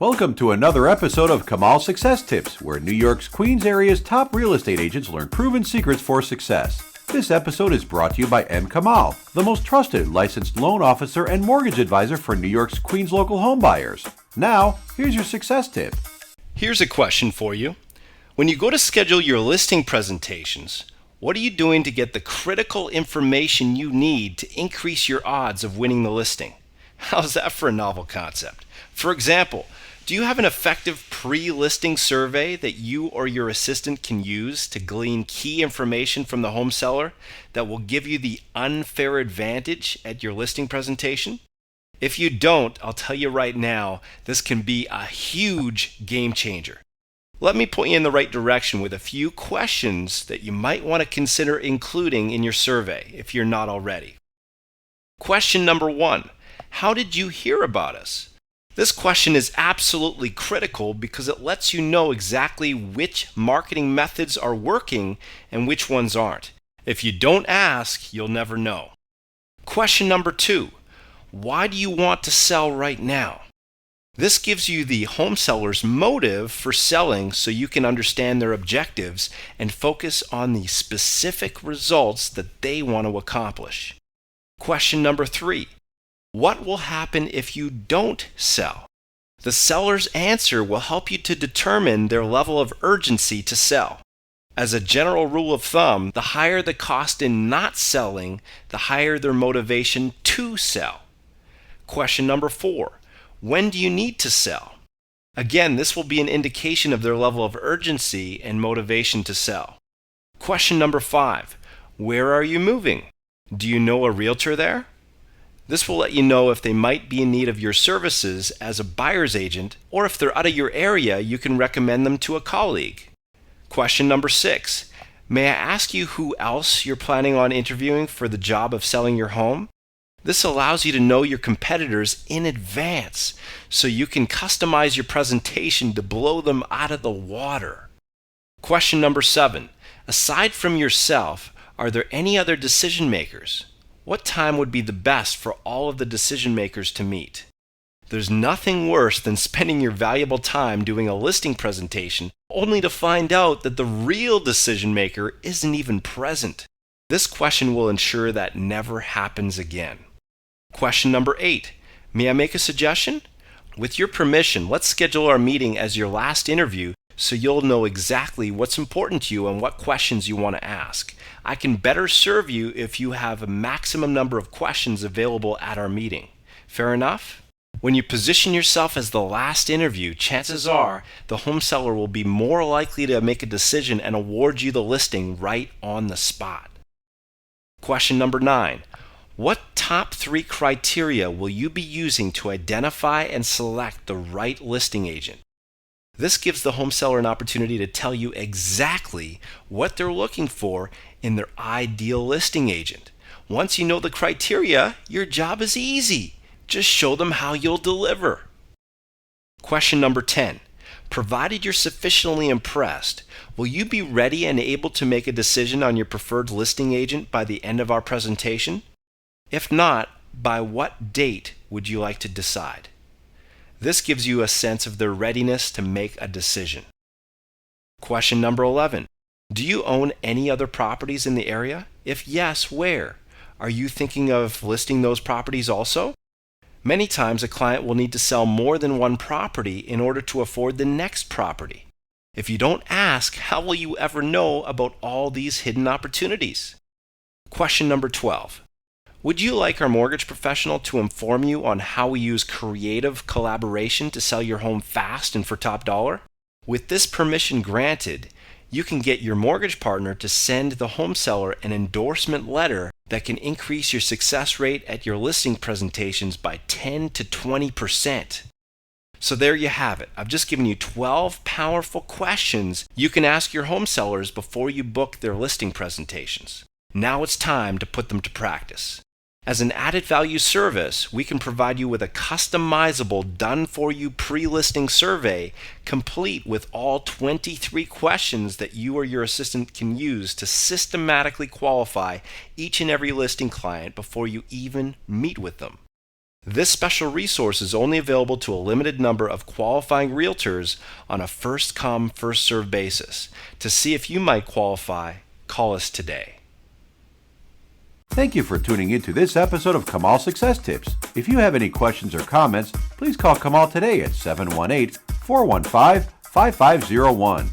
Welcome to another episode of Kamal Success Tips, where New York's Queens area's top real estate agents learn proven secrets for success. This episode is brought to you by M. Kamal, the most trusted licensed loan officer and mortgage advisor for New York's Queens local home buyers. Now, here's your success tip. Here's a question for you. When you go to schedule your listing presentations, what are you doing to get the critical information you need to increase your odds of winning the listing? How's that for a novel concept? For example, do you have an effective pre-listing survey that you or your assistant can use to glean key information from the home seller that will give you the unfair advantage at your listing presentation? If you don't, I'll tell you right now, this can be a huge game changer. Let me point you in the right direction with a few questions that you might want to consider including in your survey if you're not already. Question number 1, how did you hear about us? This question is absolutely critical because it lets you know exactly which marketing methods are working and which ones aren't. If you don't ask, you'll never know. Question number 2, why do you want to sell right now? This gives you the home seller's motive for selling so you can understand their objectives and focus on the specific results that they want to accomplish. Question number 3, what will happen if you don't sell? The seller's answer will help you to determine their level of urgency to sell. As a general rule of thumb, the higher the cost in not selling, the higher their motivation to sell. Question number 4, when do you need to sell? Again, this will be an indication of their level of urgency and motivation to sell. Question number 5, where are you moving? Do you know a realtor there? This will let you know if they might be in need of your services as a buyer's agent, or if they're out of your area, you can recommend them to a colleague. Question number 6, may I ask you who else you're planning on interviewing for the job of selling your home? This allows you to know your competitors in advance, so you can customize your presentation to blow them out of the water. Question number 7, aside from yourself, are there any other decision makers? What time would be the best for all of the decision makers to meet? There's nothing worse than spending your valuable time doing a listing presentation only to find out that the real decision maker isn't even present. This question will ensure that never happens again. Question number 8, may I make a suggestion? With your permission, let's schedule our meeting as your last interview so you'll know exactly what's important to you and what questions you want to ask. I can better serve you if you have a maximum number of questions available at our meeting. Fair enough? When you position yourself as the last interview, chances are the home seller will be more likely to make a decision and award you the listing right on the spot. Question number 9, what top 3 criteria will you be using to identify and select the right listing agent? This gives the home seller an opportunity to tell you exactly what they're looking for in their ideal listing agent. Once you know the criteria, your job is easy. Just show them how you'll deliver. Question number 10, provided you're sufficiently impressed, will you be ready and able to make a decision on your preferred listing agent by the end of our presentation? If not, by what date would you like to decide? This gives you a sense of their readiness to make a decision. Question number 11. Do you own any other properties in the area? If yes, where? Are you thinking of listing those properties also? Many times a client will need to sell more than one property in order to afford the next property. If you don't ask, how will you ever know about all these hidden opportunities? Question number 12. Would you like our mortgage professional to inform you on how we use creative collaboration to sell your home fast and for top dollar? With this permission granted, you can get your mortgage partner to send the home seller an endorsement letter that can increase your success rate at your listing presentations by 10 to 20%. So there you have it. I've just given you 12 powerful questions you can ask your home sellers before you book their listing presentations. Now it's time to put them to practice. As an added value service, we can provide you with a customizable done-for-you pre-listing survey complete with all 23 questions that you or your assistant can use to systematically qualify each and every listing client before you even meet with them. This special resource is only available to a limited number of qualifying realtors on a first-come, first-served basis. To see if you might qualify, call us today. Thank you for tuning in to this episode of Kamal Success Tips. If you have any questions or comments, please call Kamal today at 718-415-5501.